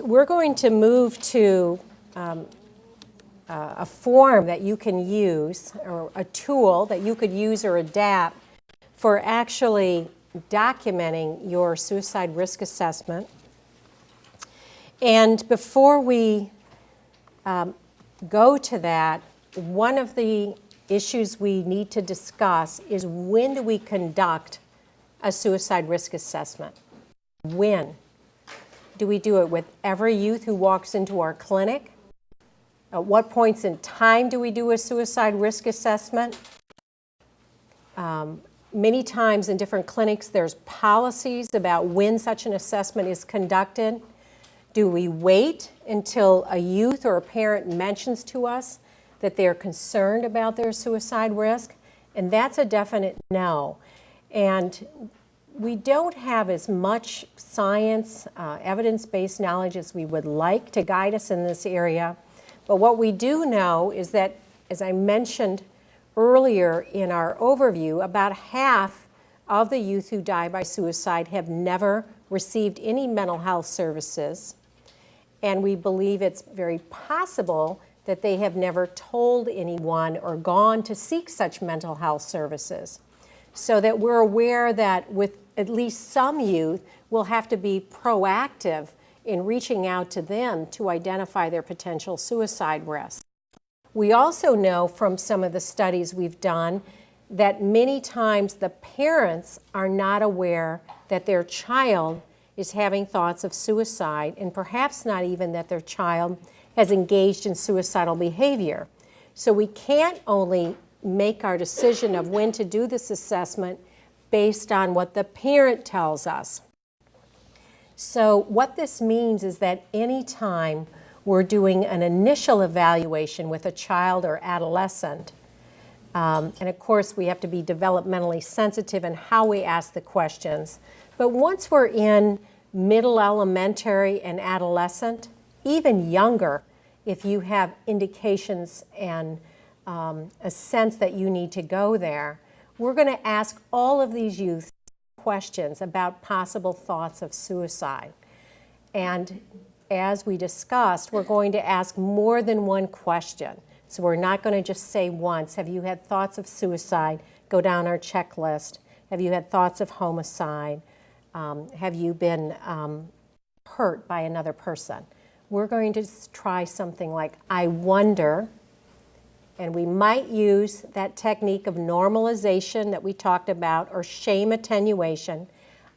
we're going to move to a form that you can use, or a tool that you could use or adapt for actually documenting your suicide risk assessment. And before we go to that, one of the issues we need to discuss is, when do we conduct a suicide risk assessment? When? Do we do it with every youth who walks into our clinic? At what points in time do we do a suicide risk assessment? Many times in different clinics, there's policies about when such an assessment is conducted. Do we wait until a youth or a parent mentions to us that they're concerned about their suicide risk? And that's a definite no. And we don't have as much science, evidence-based knowledge as we would like to guide us in this area. But what we do know is that, as I mentioned earlier in our overview, about half of the youth who die by suicide have never received any mental health services. And we believe it's very possible that they have never told anyone or gone to seek such mental health services. So that we're aware that with at least some youth, we'll have to be proactive in reaching out to them to identify their potential suicide risk. We also know from some of the studies we've done that many times the parents are not aware that their child is having thoughts of suicide, and perhaps not even that their child has engaged in suicidal behavior. So we can't only make our decision of when to do this assessment based on what the parent tells us. So what this means is that anytime we're doing an initial evaluation with a child or adolescent, and of course we have to be developmentally sensitive in how we ask the questions, but once we're in middle elementary and adolescent, even younger, if you have indications and a sense that you need to go there, we're going to ask all of these youth questions about possible thoughts of suicide. And as we discussed, we're going to ask more than one question. So we're not going to just say once, have you had thoughts of suicide? Go down our checklist. Have you had thoughts of homicide? Have you been hurt by another person? We're going to try something like, I wonder. And we might use that technique of normalization that we talked about, or shame attenuation.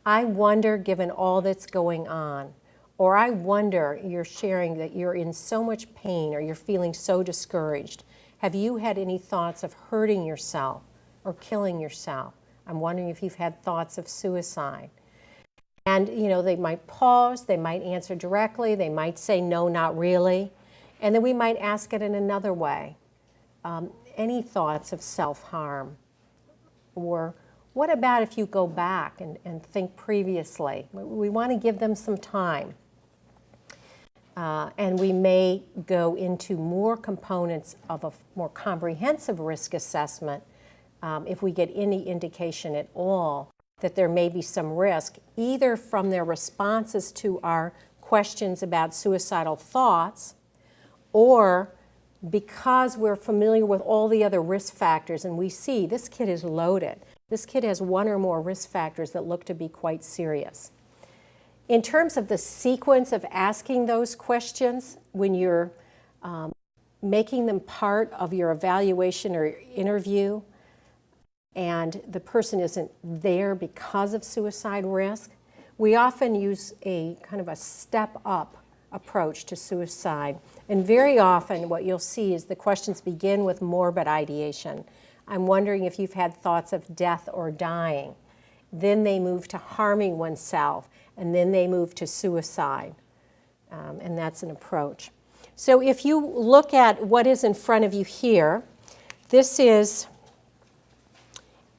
I wonder, given all that's going on. Or I wonder, you're sharing that you're in so much pain, or you're feeling so discouraged. Have you had any thoughts of hurting yourself or killing yourself? I'm wondering if you've had thoughts of suicide. And they might pause, they might answer directly, they might say no, not really. And then we might ask it in another way. Any thoughts of self-harm? Or what about if you go back and think previously? We want to give them some time. And we may go into more components of a more comprehensive risk assessment if we get any indication at all that there may be some risk, either from their responses to our questions about suicidal thoughts, or because we're familiar with all the other risk factors and we see this kid is loaded. This kid has one or more risk factors that look to be quite serious. In terms of the sequence of asking those questions, when you're making them part of your evaluation or interview, and the person isn't there because of suicide risk, we often use a kind of a step-up approach to suicide. And very often what you'll see is the questions begin with morbid ideation. I'm wondering if you've had thoughts of death or dying. Then they move to harming oneself, and then they move to suicide. And that's an approach. So if you look at what is in front of you here, this is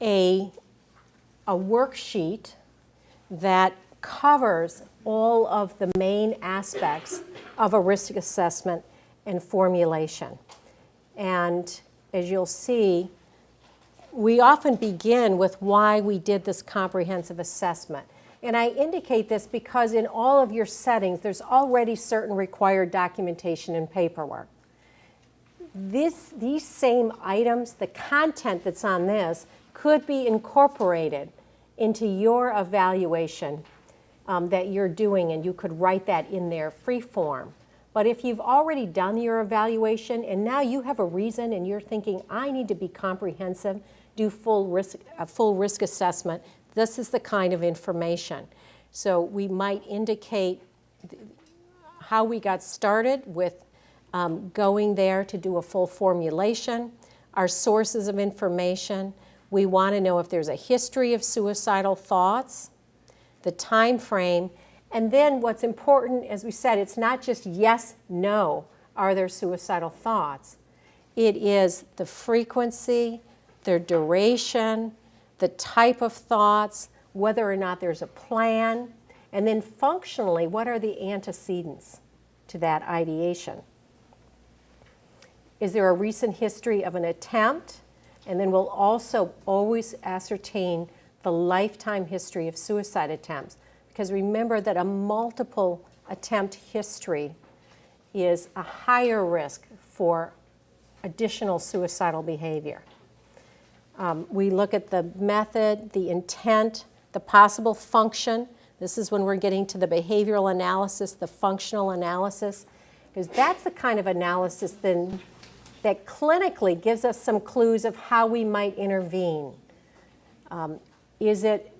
a worksheet that covers all of the main aspects of a risk assessment and formulation. And as you'll see, we often begin with why we did this comprehensive assessment. And I indicate this because in all of your settings, there's already certain required documentation and paperwork. These same items, the content that's on this, could be incorporated into your evaluation that you're doing, and you could write that in there free form. But if you've already done your evaluation and now you have a reason and you're thinking, I need to be comprehensive, do a full risk assessment, this is the kind of information. So we might indicate how we got started with going there to do a full formulation, our sources of information. We want to know if there's a history of suicidal thoughts, the time frame, and then what's important, as we said, it's not just yes, no, are there suicidal thoughts? It is the frequency, their duration, the type of thoughts, whether or not there's a plan, and then functionally, what are the antecedents to that ideation? Is there a recent history of an attempt? And then we'll also always ascertain the lifetime history of suicide attempts. Because remember that a multiple attempt history is a higher risk for additional suicidal behavior. We look at the method, the intent, the possible function. This is when we're getting to the behavioral analysis, the functional analysis, because that's the kind of analysis then that clinically gives us some clues of how we might intervene. Is it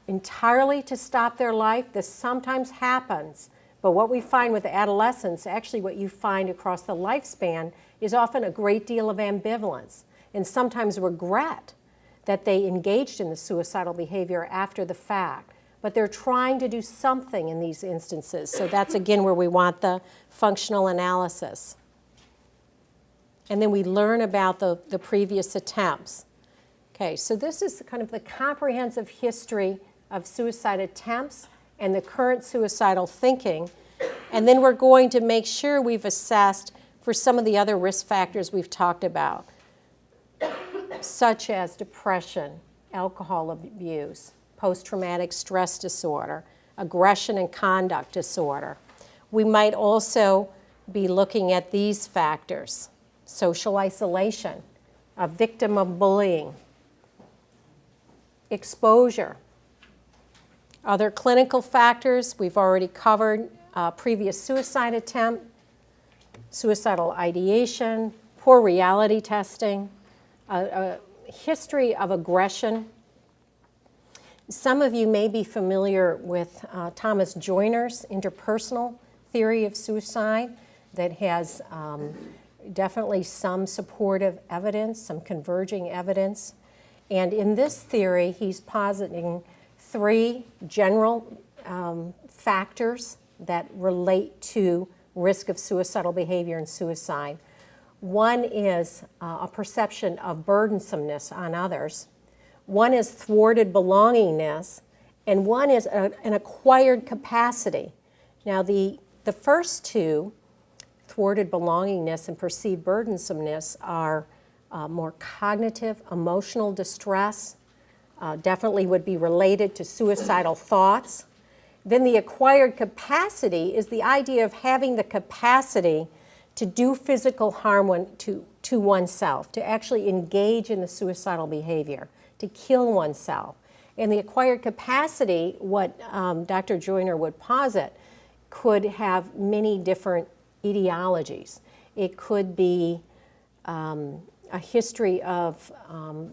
entirely to stop their life? This sometimes happens, but what we find with adolescents, actually what you find across the lifespan, is often a great deal of ambivalence and sometimes regret that they engaged in the suicidal behavior after the fact. But they're trying to do something in these instances. So that's again where we want the functional analysis. And then we learn about the previous attempts. Okay, so this is kind of the comprehensive history of suicide attempts and the current suicidal thinking. And then we're going to make sure we've assessed for some of the other risk factors we've talked about, such as depression, alcohol abuse, post-traumatic stress disorder, aggression and conduct disorder. We might also be looking at these factors: social isolation, a victim of bullying, exposure. Other clinical factors we've already covered: previous suicide attempt, suicidal ideation, poor reality testing, a history of aggression. Some of you may be familiar with Thomas Joyner's interpersonal theory of suicide that has definitely some supportive evidence, some converging evidence. And in this theory, he's positing three general factors that relate to risk of suicidal behavior and suicide. One is a perception of burdensomeness on others. One is thwarted belongingness, and one is an acquired capacity. Now, the first two, thwarted belongingness and perceived burdensomeness, are more cognitive, emotional distress, definitely would be related to suicidal thoughts. Then the acquired capacity is the idea of having the capacity to do physical harm to oneself, to actually engage in the suicidal behavior, to kill oneself. And the acquired capacity, what Dr. Joyner would posit, could have many different etiologies. It could be a history of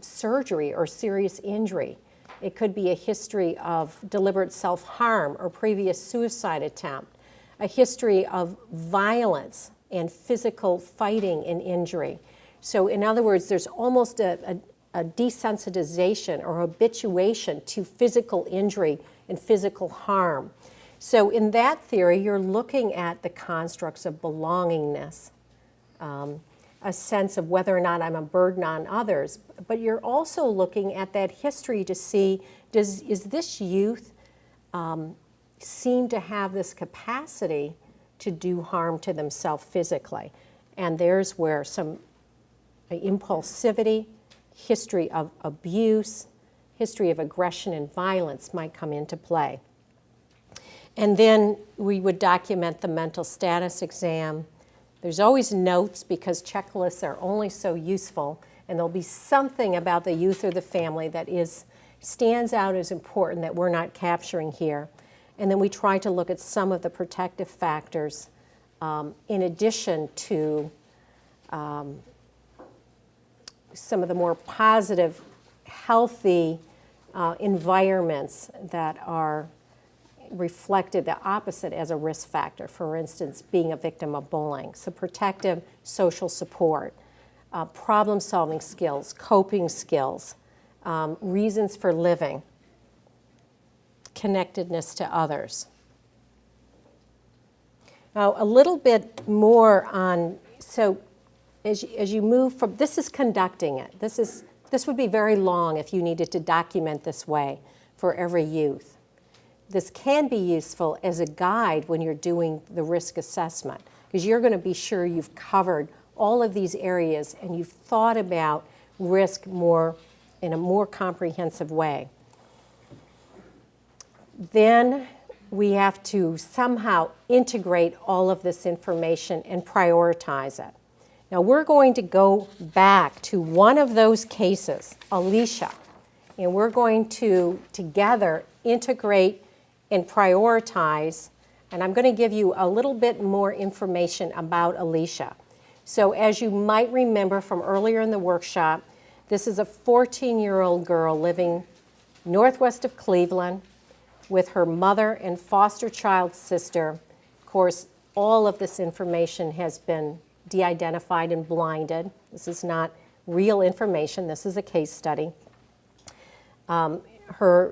surgery or serious injury. It could be a history of deliberate self-harm or previous suicide attempt, a history of violence and physical fighting and injury. So in other words, there's almost a desensitization or habituation to physical injury and physical harm. So in that theory, you're looking at the constructs of belongingness, a sense of whether or not I'm a burden on others, but you're also looking at that history to see, is this youth seem to have this capacity to do harm to themselves physically? And there's where some impulsivity, history of abuse, history of aggression and violence might come into play. And then we would document the mental status exam. There's always notes because checklists are only so useful, and there'll be something about the youth or the family that stands out as important that we're not capturing here. And then we try to look at some of the protective factors in addition to some of the more positive, healthy environments that are reflected the opposite as a risk factor. For instance, being a victim of bullying. So protective social support, problem-solving skills, coping skills, reasons for living, connectedness to others. Now, a little bit more on, so as you move from, this is conducting it. This would be very long if you needed to document this way for every youth. This can be useful as a guide when you're doing the risk assessment, because you're going to be sure you've covered all of these areas and you've thought about risk in a more comprehensive way. Then we have to somehow integrate all of this information and prioritize it. Now we're going to go back to one of those cases, Alicia, and we're going to together integrate and prioritize, and I'm going to give you a little bit more information about Alicia. So as you might remember from earlier in the workshop, this is a 14-year-old girl living northwest of Cleveland with her mother and foster child sister. Of course, all of this information has been de-identified and blinded. This is not real information. This is a case study.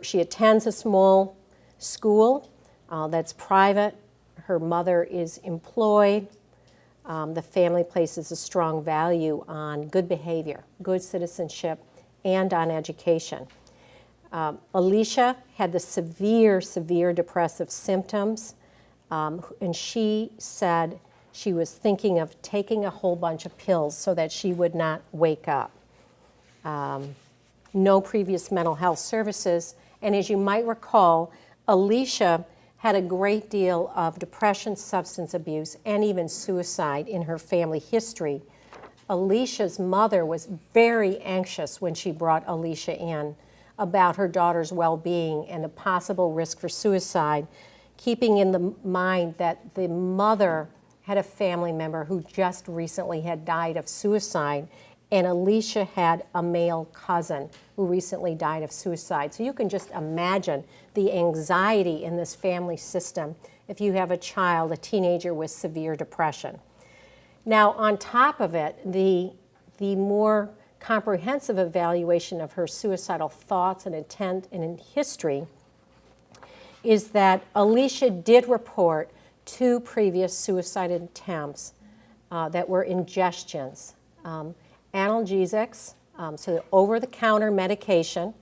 She attends a small school that's private. Her mother is employed. The family places a strong value on good behavior, good citizenship, and on education. Alicia had the severe, severe depressive symptoms, and she said she was thinking of taking a whole bunch of pills so that she would not wake up. No previous mental health services, and as you might recall, Alicia had a great deal of depression, substance abuse, and even suicide in her family history. Alicia's mother was very anxious when she brought Alicia in about her daughter's well-being and the possible risk for suicide, keeping in the mind that the mother had a family member who just recently had died of suicide, and Alicia had a male cousin who recently died of suicide. So you can just imagine the anxiety in this family system if you have a child, a teenager with severe depression. Now, on top of it, the more comprehensive evaluation of her suicidal thoughts and intent and in history is that Alicia did report 2 previous suicide attempts that were ingestions. Analgesics, so over-the-counter medication,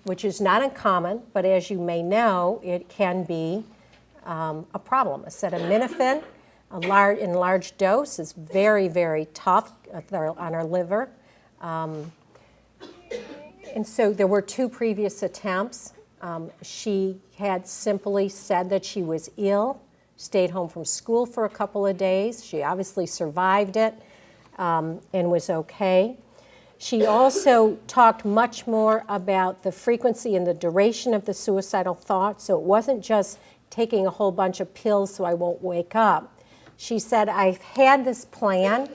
which is not uncommon, but as you may know, it can be a problem. Acetaminophen in large dose is very, very tough on our liver. And so there were 2 previous attempts. She had simply said that she was ill, stayed home from school for a couple of days. She obviously survived it and was okay. She also talked much more about the frequency and the duration of the suicidal thoughts. So it wasn't just taking a whole bunch of pills so I won't wake up. She said, I've had this plan.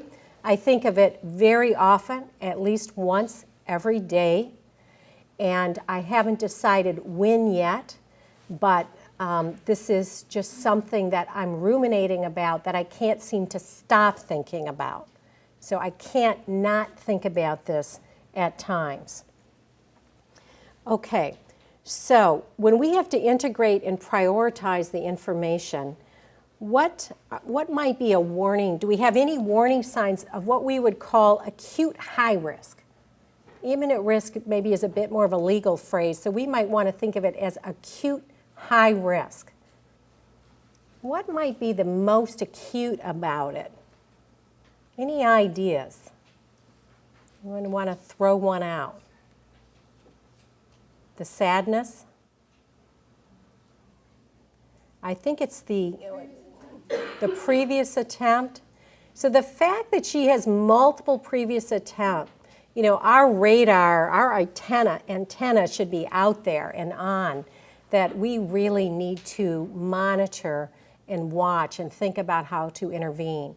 I think of it very often, at least once every day. And I haven't decided when yet, but this is just something that I'm ruminating about that I can't seem to stop thinking about. So I can't not think about this at times. Okay, so when we have to integrate and prioritize the information, what might be a warning? Do we have any warning signs of what we would call acute high risk? Imminent risk maybe is a bit more of a legal phrase, so we might want to think of it as acute high risk. What might be the most acute about it? Any ideas? Anyone want to throw one out? The sadness? I think it's the previous attempt. So the fact that she has multiple previous attempts, our radar, our antenna should be out there and on, that we really need to monitor and watch and think about how to intervene.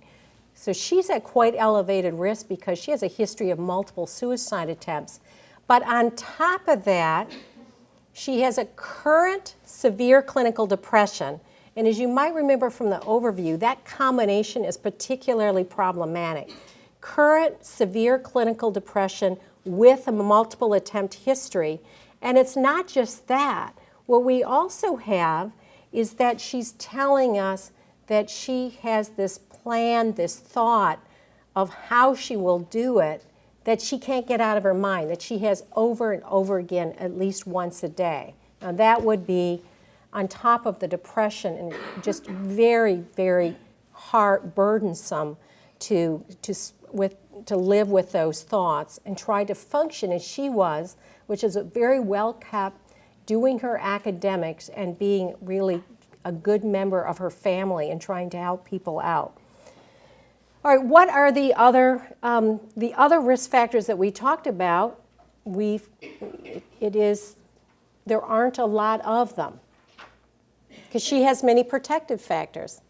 So she's at quite elevated risk because she has a history of multiple suicide attempts. But on top of that, she has a current severe clinical depression. And as you might remember from the overview, that combination is particularly problematic. Current severe clinical depression with a multiple attempt history. And it's not just that. What we also have is that she's telling us that she has this plan, this thought of how she will do it that she can't get out of her mind, that she has over and over again at least once a day. Now that would be on top of the depression and just very, very hard, burdensome to live with those thoughts and try to function as she was, which is a very well kept, doing her academics and being really a good member of her family and trying to help people out. All right, what are the other risk factors that we talked about? There aren't a lot of them because she has many protective factors.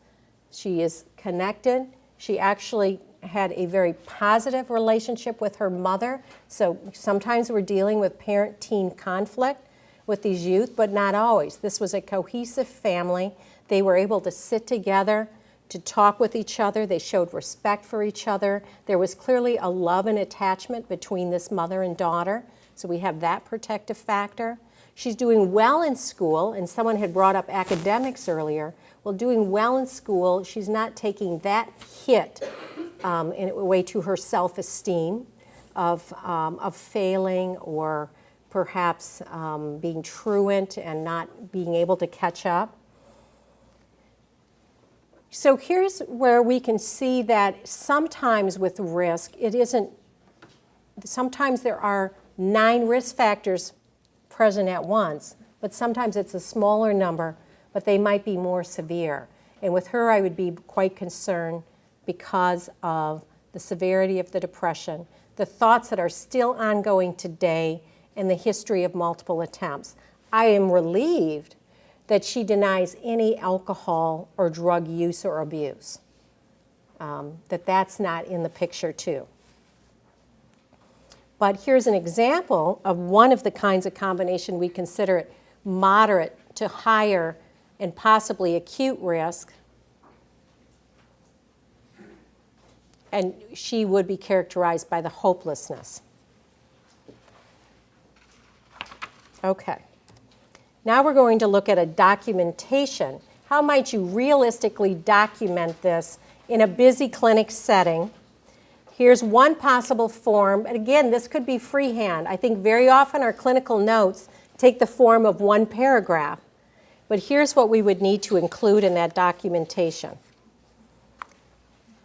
She is connected. She actually had a very positive relationship with her mother. So sometimes we're dealing with parent-teen conflict with these youth, but not always. This was a cohesive family. They were able to sit together, to talk with each other. They showed respect for each other. There was clearly a love and attachment between this mother and daughter. So we have that protective factor. She's doing well in school, and someone had brought up academics earlier. Well, doing well in school, she's not taking that hit in a way to her self-esteem of failing or perhaps being truant and not being able to catch up. So here's where we can see that sometimes with risk, sometimes there are 9 risk factors present at once, but sometimes it's a smaller number, but they might be more severe. And with her, I would be quite concerned because of the severity of the depression, the thoughts that are still ongoing today, and the history of multiple attempts. I am relieved that she denies any alcohol or drug use or abuse, that's not in the picture too. But here's an example of one of the kinds of combination we consider it moderate to higher and possibly acute risk. And she would be characterized by the hopelessness. Okay. Now we're going to look at a documentation. How might you realistically document this in a busy clinic setting? Here's one possible form. And again, this could be freehand. I think very often our clinical notes take the form of one paragraph. But here's what we would need to include in that documentation.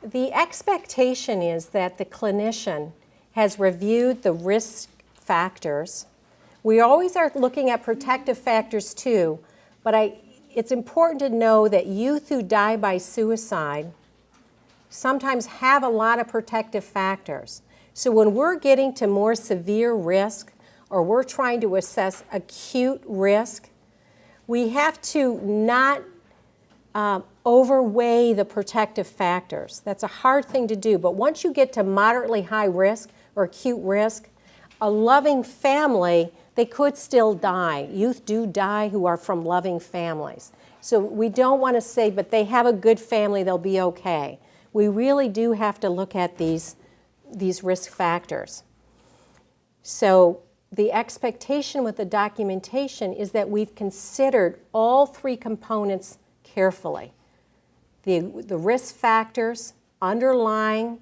The expectation is that the clinician has reviewed the risk factors. We always are looking at protective factors too, but it's important to know that youth who die by suicide sometimes have a lot of protective factors. So when we're getting to more severe risk or we're trying to assess acute risk, we have to not overweigh the protective factors. That's a hard thing to do, but once you get to moderately high risk or acute risk, a loving family, they could still die. Youth do die who are from loving families. So we don't want to say, but they have a good family, they'll be okay. We really do have to look at these risk factors. So the expectation with the documentation is that we've considered all 3 components carefully. The risk factors, underlying,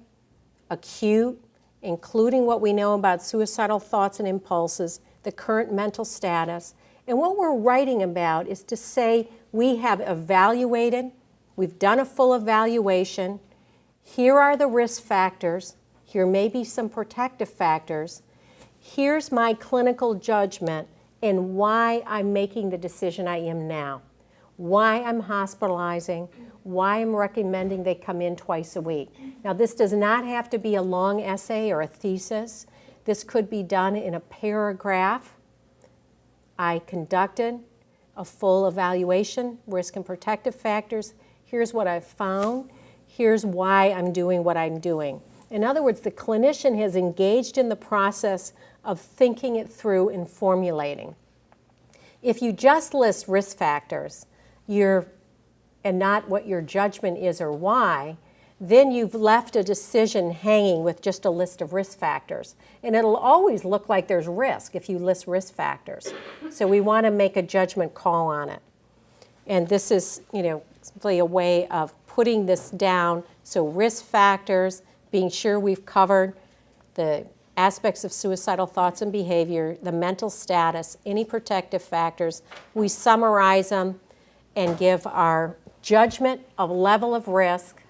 acute, including what we know about suicidal thoughts and impulses, the current mental status. And what we're writing about is to say we have evaluated, we've done a full evaluation, here are the risk factors, here may be some protective factors, here's my clinical judgment and why I'm making the decision I am now. why I'm hospitalizing, why I'm recommending they come in twice a week. Now, this does not have to be a long essay or a thesis. This could be done in a paragraph. I conducted a full evaluation, risk and protective factors. Here's what I've found. Here's why I'm doing what I'm doing. In other words, the clinician has engaged in the process of thinking it through and formulating. If you just list risk factors, and not what your judgment is or why, then you've left a decision hanging with just a list of risk factors. And it'll always look like there's risk if you list risk factors. So we want to make a judgment call on it. And this is, simply a way of putting this down. So risk factors, being sure we've covered the aspects of suicidal thoughts and behavior, the mental status, any protective factors. We summarize them and give our judgment of level of risk.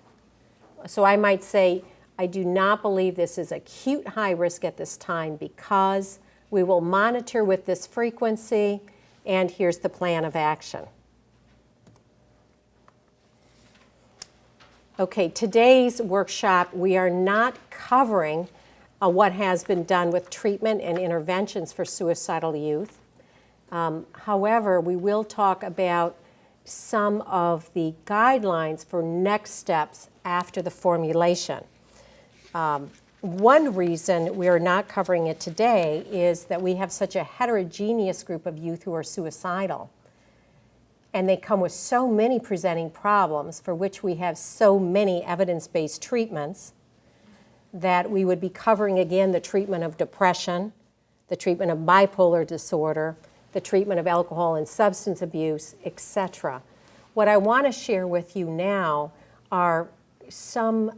So I might say, I do not believe this is acute high risk at this time because we will monitor with this frequency, and here's the plan of action. Okay, today's workshop, we are not covering what has been done with treatment and interventions for suicidal youth. However, we will talk about some of the guidelines for next steps after the formulation. One reason we are not covering it today is that we have such a heterogeneous group of youth who are suicidal. And they come with so many presenting problems for which we have so many evidence-based treatments that we would be covering again the treatment of depression, the treatment of bipolar disorder, the treatment of alcohol and substance abuse, etc. What I want to share with you now are some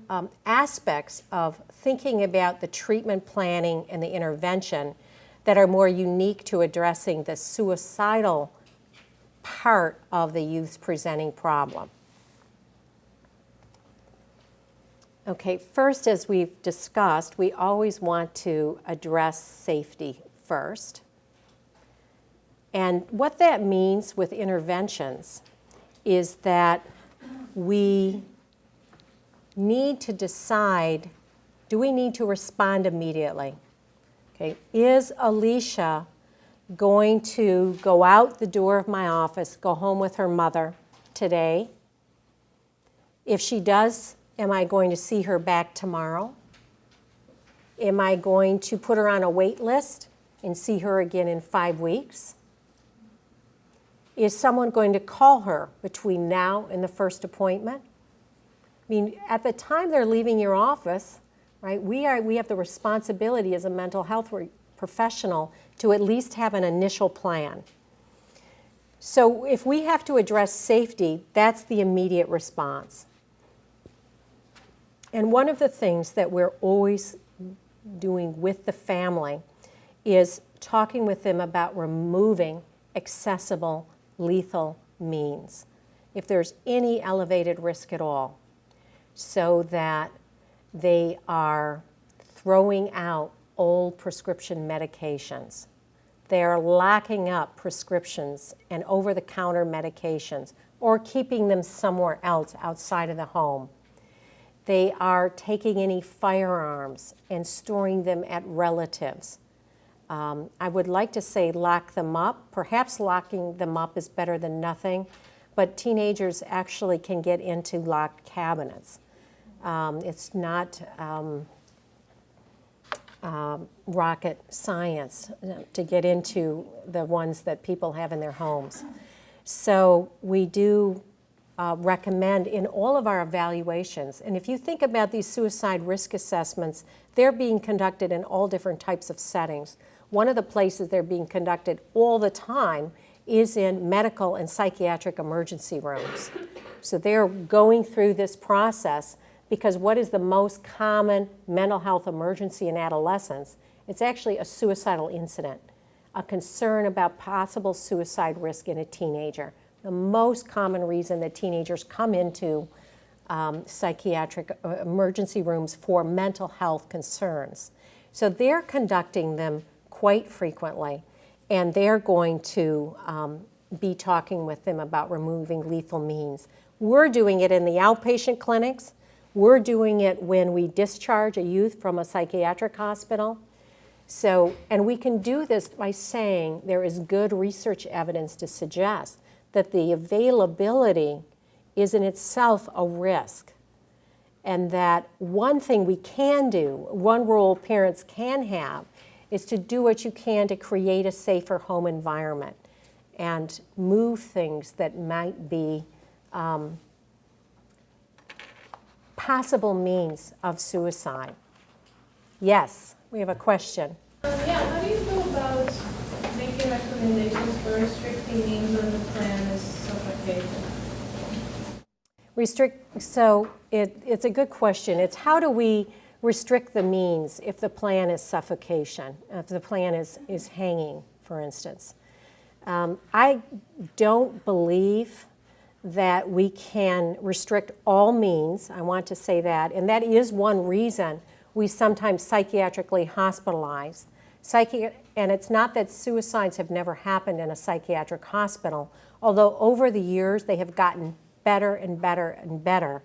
aspects of thinking about the treatment planning and the intervention that are more unique to addressing the suicidal part of the youth's presenting problem. Okay, first, as we've discussed, we always want to address safety first. And what that means with interventions is that we need to decide, do we need to respond immediately? Okay, is Alicia going to go out the door of my office, go home with her mother today? If she does, am I going to see her back tomorrow? Am I going to put her on a wait list and see her again in 5 weeks? Is someone going to call her between now and the first appointment? I mean, at the time they're leaving your office, right, we have the responsibility as a mental health professional to at least have an initial plan. So if we have to address safety, that's the immediate response. And one of the things that we're always doing with the family is talking with them about removing accessible lethal means, if there's any elevated risk at all, so that they are throwing out old prescription medications. They are locking up prescriptions and over-the-counter medications or keeping them somewhere else outside of the home. They are taking any firearms and storing them at relatives. I would like to say lock them up. Perhaps locking them up is better than nothing, but teenagers actually can get into locked cabinets. It's not rocket science to get into the ones that people have in their homes. So we do recommend in all of our evaluations, and if you think about these suicide risk assessments, they're being conducted in all different types of settings. One of the places they're being conducted all the time is in medical and psychiatric emergency rooms. So they're going through this process because what is the most common mental health emergency in adolescents? It's actually a suicidal incident, a concern about possible suicide risk in a teenager. The most common reason that teenagers come into psychiatric emergency rooms for mental health concerns. So they're conducting them quite frequently, and they're going to be talking with them about removing lethal means. We're doing it in the outpatient clinics. We're doing it when we discharge a youth from a psychiatric hospital. So, and we can do this by saying there is good research evidence to suggest that the availability is in itself a risk. And that one thing we can do, one role parents can have, is to do what you can to create a safer home environment and move things that might be possible means of suicide. Yes, we have a question. Yeah, how do you go about making recommendations for restricting means when the plan is suffocating? So it's a good question. It's how do we restrict the means if the plan is suffocation, if the plan is hanging, for instance. I don't believe that we can restrict all means. I want to say that, and that is one reason we sometimes psychiatrically hospitalize. And it's not that suicides have never happened in a psychiatric hospital, although over the years they have gotten better and better and better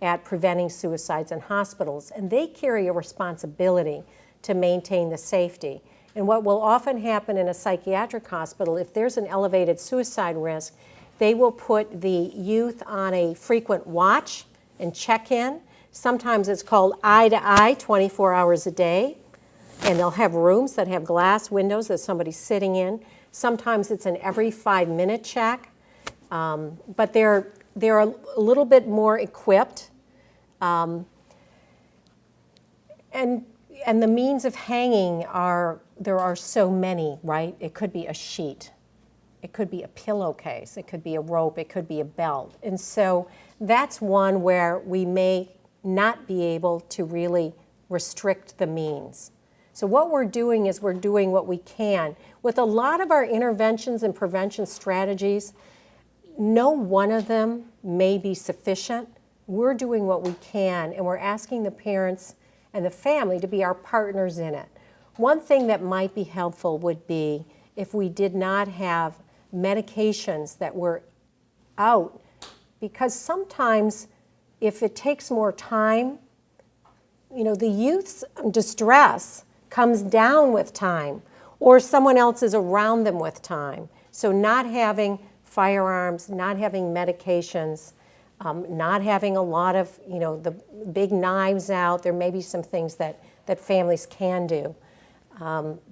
at preventing suicides in hospitals, and they carry a responsibility to maintain the safety. And what will often happen in a psychiatric hospital, if there's an elevated suicide risk, they will put the youth on a frequent watch and check in. Sometimes it's called eye to eye, 24 hours a day, and they'll have rooms that have glass windows that somebody's sitting in. Sometimes it's an every 5-minute check, but they're a little bit more equipped. And the means of hanging there are so many, right? It could be a sheet. It could be a pillowcase. It could be a rope. It could be a belt. And so that's one where we may not be able to really restrict the means. So what we're doing is we're doing what we can. With a lot of our interventions and prevention strategies, no one of them may be sufficient. We're doing what we can, and we're asking the parents and the family to be our partners in it. One thing that might be helpful would be if we did not have medications that were out, because sometimes if it takes more time, the youth's distress comes down with time, or someone else is around them with time. So not having firearms, not having medications, not having a lot of, the big knives out. There may be some things that families can do,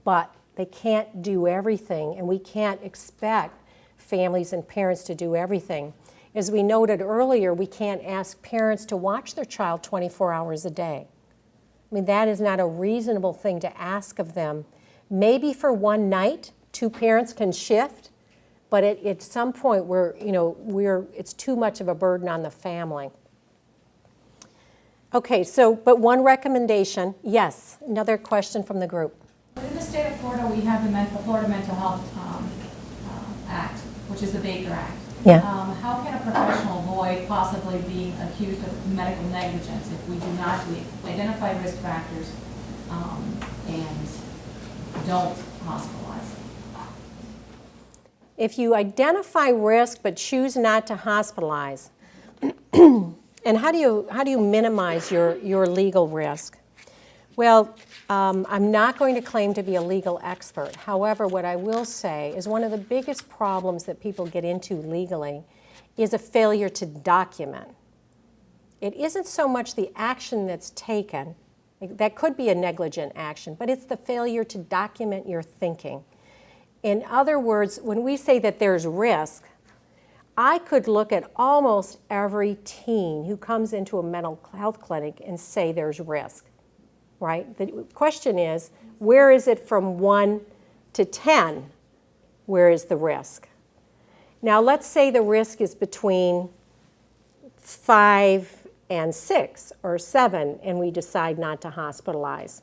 but they can't do everything, and we can't expect families and parents to do everything. As we noted earlier, we can't ask parents to watch their child 24 hours a day. I mean, that is not a reasonable thing to ask of them. Maybe for one night, 2 parents can shift, but at some point it's too much of a burden on the family. Okay, but one recommendation, yes, another question from the group. In the state of Florida, we have the Florida Mental Health Act, which is the Baker Act. Yeah. How can a professional avoid possibly being accused of medical negligence if we do not identify risk factors and don't hospitalize? If you identify risk but choose not to hospitalize, and how do you minimize your legal risk? Well, I'm not going to claim to be a legal expert. However, what I will say is one of the biggest problems that people get into legally is a failure to document. It isn't so much the action that's taken. That could be a negligent action, but it's the failure to document your thinking. In other words, when we say that there's risk, I could look at almost every teen who comes into a mental health clinic and say there's risk. Right? The question is, where is it from 1 to 10? Where is the risk? Now, let's say the risk is between 5 and 6 or 7, and we decide not to hospitalize.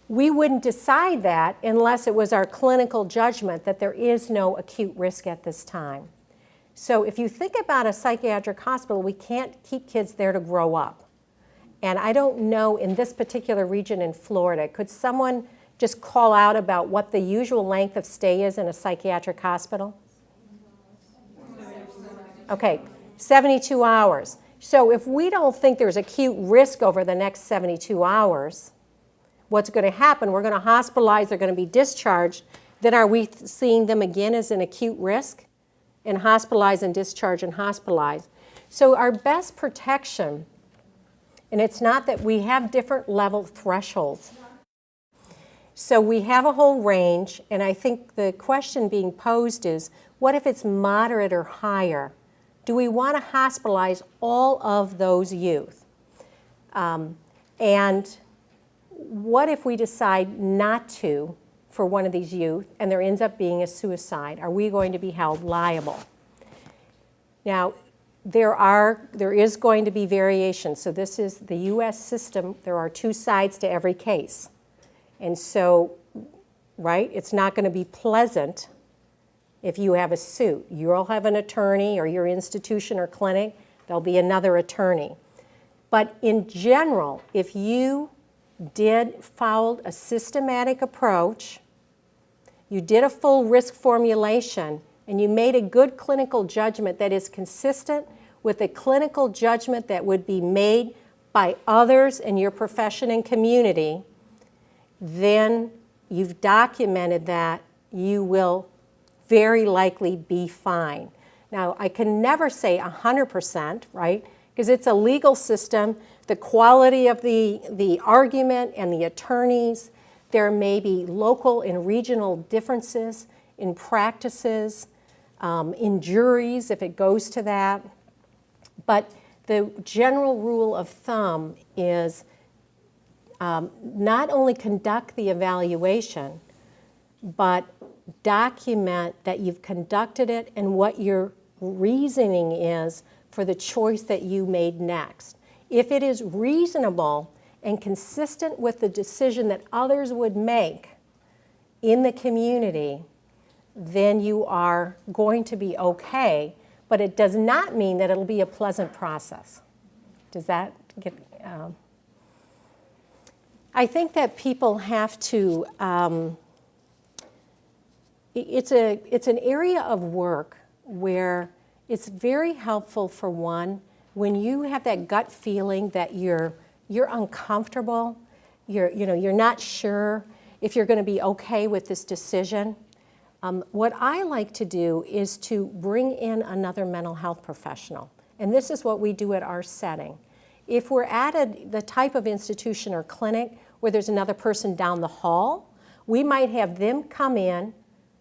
We wouldn't decide that unless it was our clinical judgment that there is no acute risk at this time. So if you think about a psychiatric hospital, we can't keep kids there to grow up. And I don't know in this particular region in Florida, could someone just call out about what the usual length of stay is in a psychiatric hospital? Okay, 72 hours. So if we don't think there's acute risk over the next 72 hours, what's going to happen? We're going to hospitalize, they're going to be discharged. Then are we seeing them again as an acute risk? And hospitalize and discharge and hospitalize. So our best protection, and it's not that we have different level thresholds. So we have a whole range, and I think the question being posed is, what if it's moderate or higher? Do we want to hospitalize all of those youth? And what if we decide not to for one of these youth and there ends up being a suicide? Are we going to be held liable? Now, there is going to be variation. So this is the U.S. system. There are two sides to every case. And so, right, it's not going to be pleasant if you have a suit. You'll have an attorney, or your institution or clinic, there'll be another attorney. But in general, if you followed a systematic approach, you did a full risk formulation, and you made a good clinical judgment that is consistent with the clinical judgment that would be made by others in your profession and community, then you've documented that, you will very likely be fine. Now, I can never say 100%, right? Because it's a legal system. The quality of the argument and the attorneys, there may be local and regional differences in practices, in juries, if it goes to that. But the general rule of thumb is not only conduct the evaluation, but document that you've conducted it and what your reasoning is for the choice that you made next. If it is reasonable and consistent with the decision that others would make in the community, then you are going to be okay, but it does not mean that it'll be a pleasant process. Does that get... I think that people have to... It's an area of work where it's very helpful, for one, when you have that gut feeling that you're uncomfortable, you're not sure if you're going to be okay with this decision. What I like to do is to bring in another mental health professional, and this is what we do at our setting. If we're at the type of institution or clinic where there's another person down the hall, we might have them come in,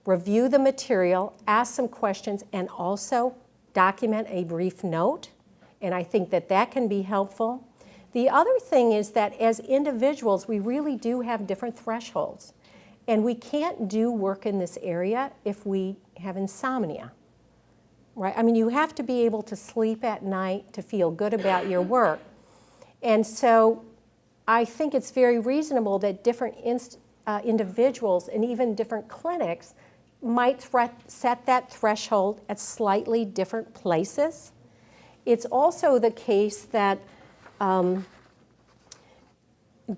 review the material, ask some questions, and also document a brief note. And I think that that can be helpful. The other thing is that as individuals, we really do have different thresholds. And we can't do work in this area if we have insomnia, right? I mean, you have to be able to sleep at night to feel good about your work. And so I think it's very reasonable that different individuals and even different clinics might set that threshold at slightly different places. It's also the case that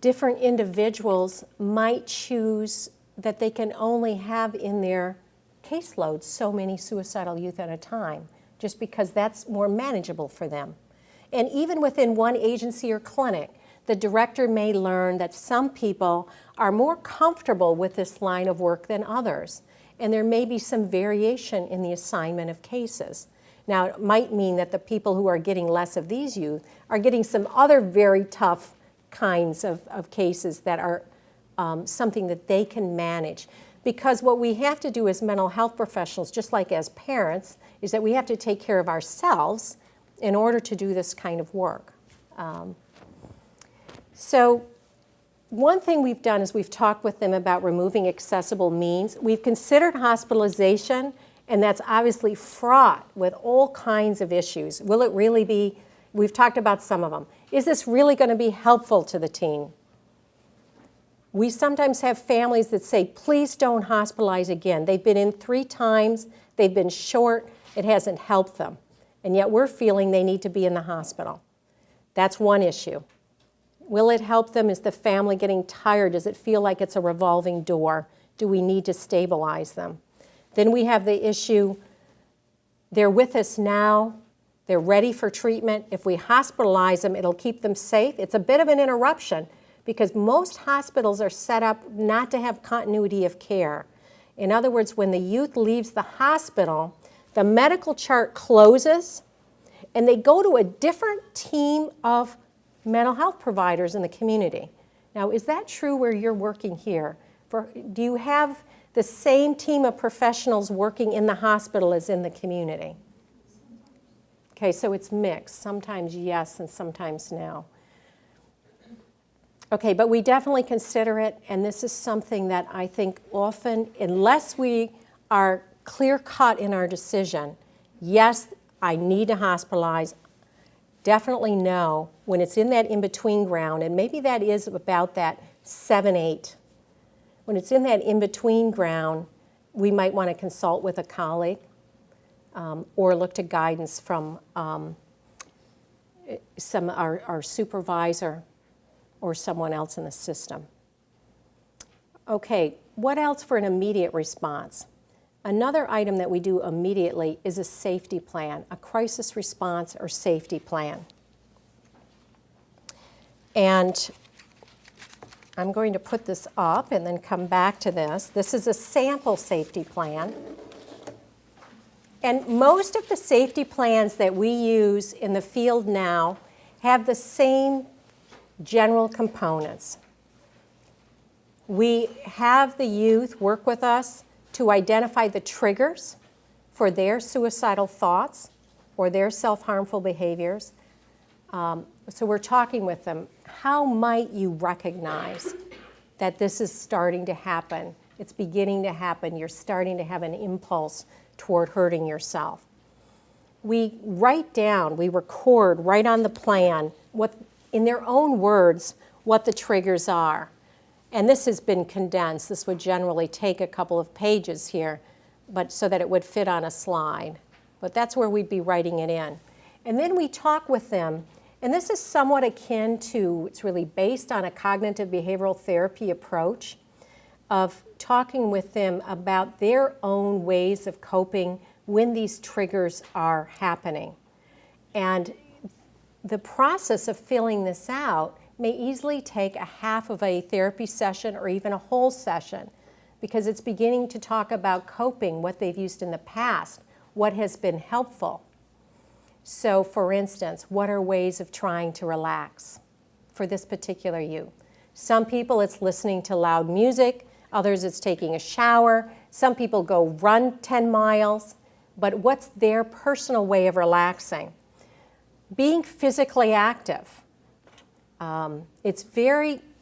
different individuals might choose that they can only have in their caseload so many suicidal youth at a time, just because that's more manageable for them. And even within one agency or clinic, the director may learn that some people are more comfortable with this line of work than others. And there may be some variation in the assignment of cases. Now, it might mean that the people who are getting less of these youth are getting some other very tough kinds of cases that are something that they can manage. Because what we have to do as mental health professionals, just like as parents, is that we have to take care of ourselves in order to do this kind of work. So one thing we've done is we've talked with them about removing accessible means. We've considered hospitalization, and that's obviously fraught with all kinds of issues. Will it really be, we've talked about some of them. Is this really going to be helpful to the teen? We sometimes have families that say, please don't hospitalize again. They've been in 3 times, they've been short, it hasn't helped them. And yet we're feeling they need to be in the hospital. That's one issue. Will it help them? Is the family getting tired? Does it feel like it's a revolving door? Do we need to stabilize them? Then we have the issue, they're with us now, they're ready for treatment. If we hospitalize them, it'll keep them safe. It's a bit of an interruption because most hospitals are set up not to have continuity of care. In other words, when the youth leaves the hospital, the medical chart closes and they go to a different team of mental health providers in the community. Now, is that true where you're working here? Do you have the same team of professionals working in the hospital as in the community? Okay, so it's mixed. Sometimes yes and sometimes no. Okay, but we definitely consider it, and this is something that I think often, unless we are clear-cut in our decision, yes, I need to hospitalize, definitely no, when it's in that in-between ground, and maybe that is about that 7-8. When it's in that in-between ground, we might want to consult with a colleague or look to guidance from our supervisor or someone else in the system. Okay, what else for an immediate response? Another item that we do immediately is a safety plan, a crisis response or safety plan. And I'm going to put this up and then come back to this. This is a sample safety plan. And most of the safety plans that we use in the field now have the same general components. We have the youth work with us to identify the triggers for their suicidal thoughts or their self-harmful behaviors. So we're talking with them. How might you recognize that this is starting to happen? It's beginning to happen. You're starting to have an impulse toward hurting yourself. We write down, we record right on the plan, what, in their own words, what the triggers are. And this has been condensed. This would generally take a couple of pages here, but so that it would fit on a slide. But that's where we'd be writing it in. And then we talk with them, and this is somewhat akin to, it's really based on a cognitive behavioral therapy approach of talking with them about their own ways of coping when these triggers are happening. And the process of filling this out may easily take a half of a therapy session or even a whole session because it's beginning to talk about coping, what they've used in the past, what has been helpful. So for instance, what are ways of trying to relax for this particular youth? Some people it's listening to loud music, others it's taking a shower, some people go run 10 miles, but what's their personal way of relaxing? Being physically active.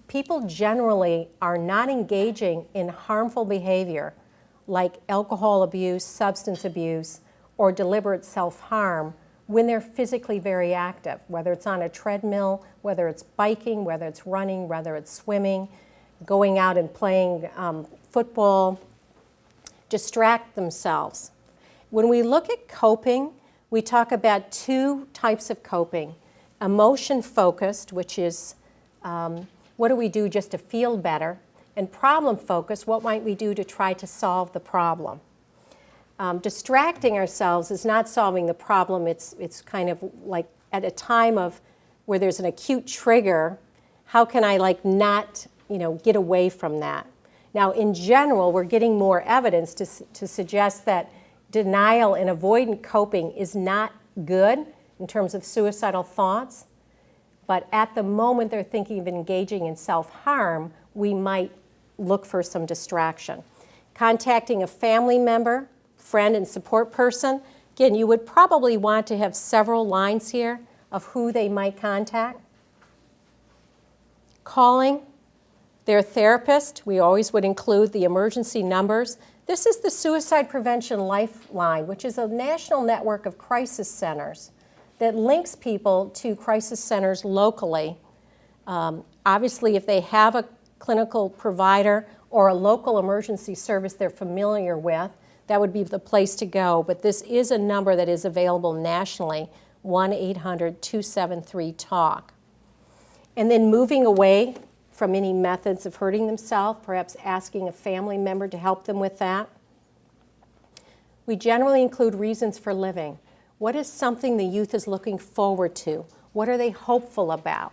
People generally are not engaging in harmful behavior like alcohol abuse, substance abuse, or deliberate self-harm when they're physically very active, whether it's on a treadmill, whether it's biking, whether it's running, whether it's swimming, going out and playing football, distract themselves. When we look at coping, we talk about two types of coping. Emotion-focused, which is what do we do just to feel better, and problem-focused, what might we do to try to solve the problem. Distracting ourselves is not solving the problem. It's kind of like at a time of where there's an acute trigger, how can I not get away from that? Now, in general, we're getting more evidence to suggest that denial and avoidant coping is not good in terms of suicidal thoughts, but at the moment they're thinking of engaging in self-harm, we might look for some distraction. Contacting a family member, friend, and support person, again, you would probably want to have several lines here of who they might contact. Calling their therapist, we always would include the emergency numbers. This is the Suicide Prevention Lifeline, which is a national network of crisis centers that links people to crisis centers locally. Obviously, if they have a clinical provider or a local emergency service they're familiar with, that would be the place to go. But this is a number that is available nationally, 1-800-273-TALK. And then moving away from any methods of hurting themselves, perhaps asking a family member to help them with that. We generally include reasons for living. What is something the youth is looking forward to? What are they hopeful about?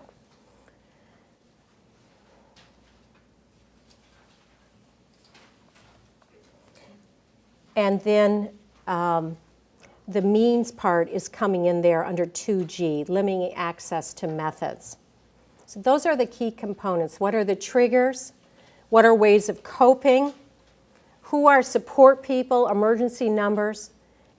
And then the means part is coming in there under 2G, limiting access to methods. So those are the key components. What are the triggers? What are ways of coping? Who are support people, emergency numbers,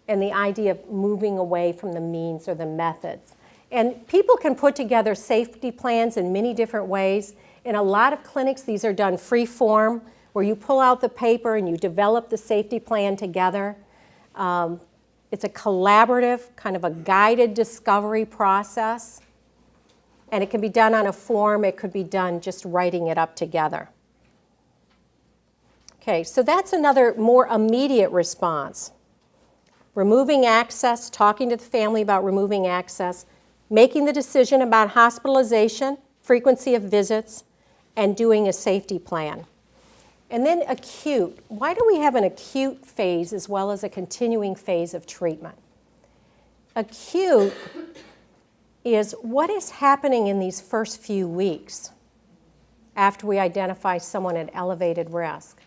and the idea of moving away from the means or the methods. And people can put together safety plans in many different ways. In a lot of clinics, these are done free form, where you pull out the paper and you develop the safety plan together. It's a collaborative, kind of a guided discovery process. And it can be done on a form. It could be done just writing it up together. Okay, so that's another more immediate response. Removing access, talking to the family about removing access, making the decision about hospitalization, frequency of visits, and doing a safety plan. And then acute. Why do we have an acute phase as well as a continuing phase of treatment? Acute is what is happening in these first few weeks after we identify someone at elevated risk.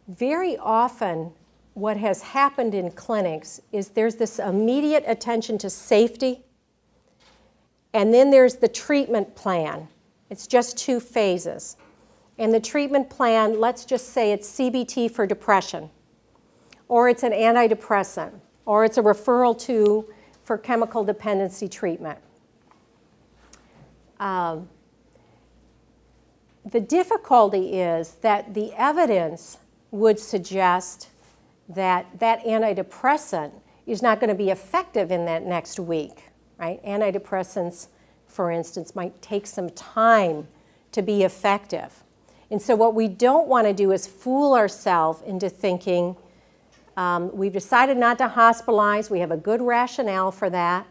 Very often, what has happened in clinics is there's this immediate attention to safety, and then there's the treatment plan. It's just 2 phases. And the treatment plan, let's just say it's CBT for depression, or it's an antidepressant, or it's a referral for chemical dependency treatment. The difficulty is that the evidence would suggest that that antidepressant is not going to be effective in that next week, right? Antidepressants, for instance, might take some time to be effective. And so what we don't want to do is fool ourselves into thinking we've decided not to hospitalize, we have a good rationale for that,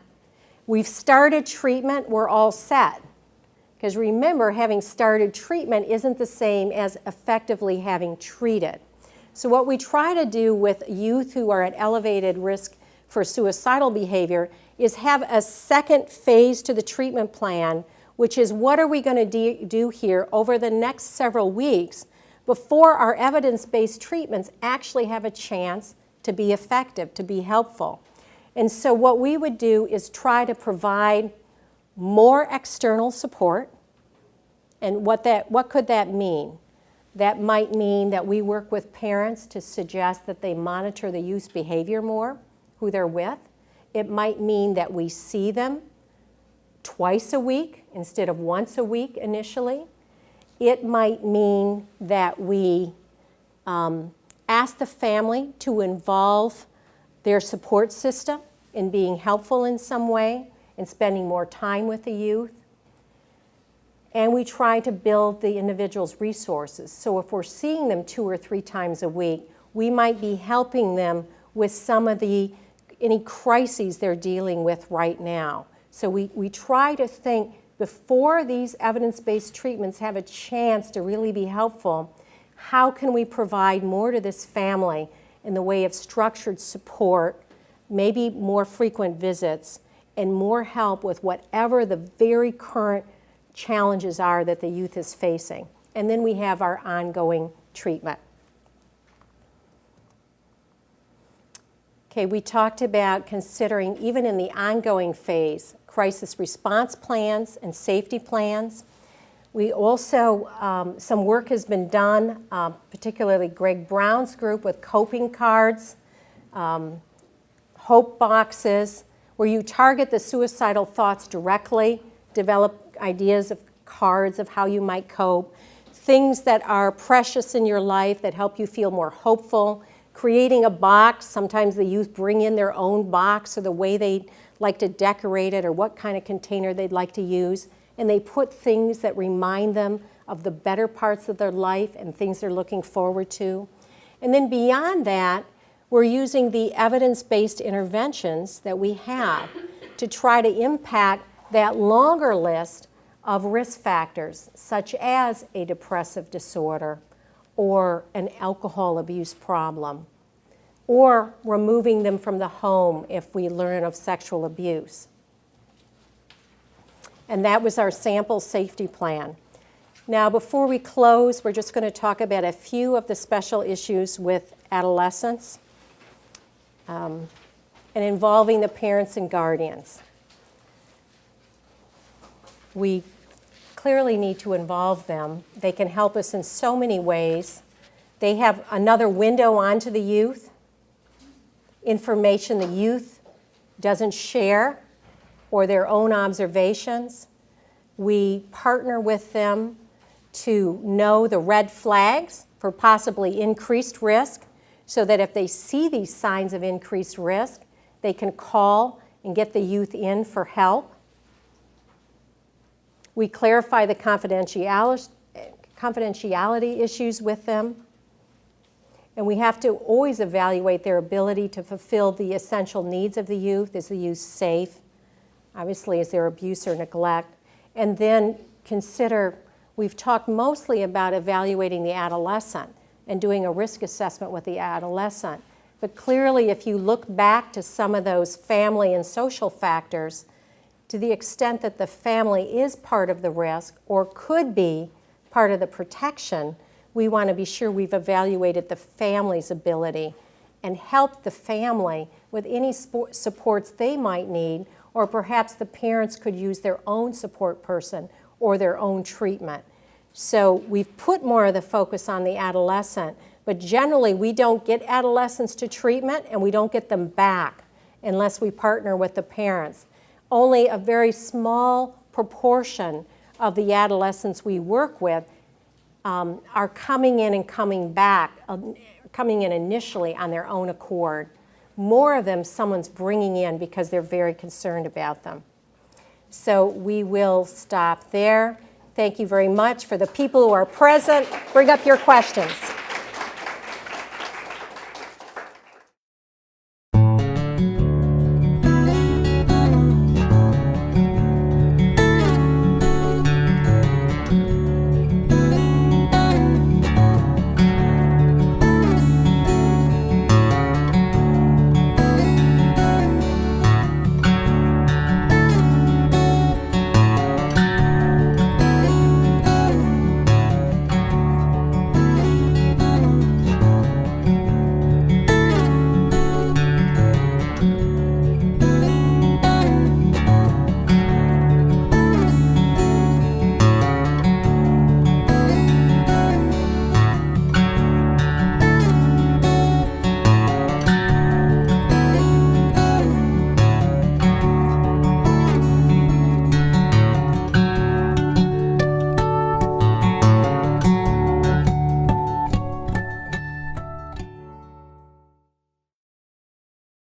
we've started treatment, we're all set. Because remember, having started treatment isn't the same as effectively having treated. So what we try to do with youth who are at elevated risk for suicidal behavior is have a second phase to the treatment plan, which is what are we going to do here over the next several weeks before our evidence-based treatments actually have a chance to be effective, to be helpful. And so what we would do is try to provide more external support. And what could that mean? That might mean that we work with parents to suggest that they monitor the youth's behavior more, who they're with. It might mean that we see them twice a week instead of once a week initially. It might mean that we ask the family to involve their support system in being helpful in some way and spending more time with the youth. And we try to build the individual's resources. So if we're seeing them 2 or 3 times a week, we might be helping them with some of any crises they're dealing with right now. So we try to think before these evidence-based treatments have a chance to really be helpful, how can we provide more to this family in the way of structured support, maybe more frequent visits, and more help with whatever the very current challenges are that the youth is facing. And then we have our ongoing treatment. Okay, we talked about considering, even in the ongoing phase, crisis response plans and safety plans. We also, some work has been done, particularly Greg Brown's group with coping cards, hope boxes, where you target the suicidal thoughts directly, develop ideas of cards of how you might cope, things that are precious in your life that help you feel more hopeful, creating a box. Sometimes the youth bring in their own box or the way they like to decorate it or what kind of container they'd like to use, and they put things that remind them of the better parts of their life and things they're looking forward to. And then beyond that, we're using the evidence-based interventions that we have to try to impact that longer list of risk factors, such as a depressive disorder or an alcohol abuse problem, or removing them from the home if we learn of sexual abuse. And that was our sample safety plan. Now, before we close, we're just going to talk about a few of the special issues with adolescents and involving the parents and guardians. We clearly need to involve them. They can help us in so many ways. They have another window onto the youth, information the youth doesn't share, or their own observations. We partner with them to know the red flags for possibly increased risk, so that if they see these signs of increased risk, they can call and get the youth in for help. We clarify the confidentiality issues with them. And we have to always evaluate their ability to fulfill the essential needs of the youth. Is the youth safe? Obviously, is there abuse or neglect? And then consider, we've talked mostly about evaluating the adolescent and doing a risk assessment with the adolescent. But clearly, if you look back to some of those family and social factors, to the extent that the family is part of the risk or could be part of the protection, we want to be sure we've evaluated the family's ability and helped the family with any supports they might need, or perhaps the parents could use their own support person or their own treatment. So we've put more of the focus on the adolescent, but generally we don't get adolescents to treatment and we don't get them back unless we partner with the parents. Only a very small proportion of the adolescents we work with are coming in and coming back, coming in initially on their own accord. More of them someone's bringing in because they're very concerned about them. So we will stop there. Thank you very much. For the people who are present, bring up your questions.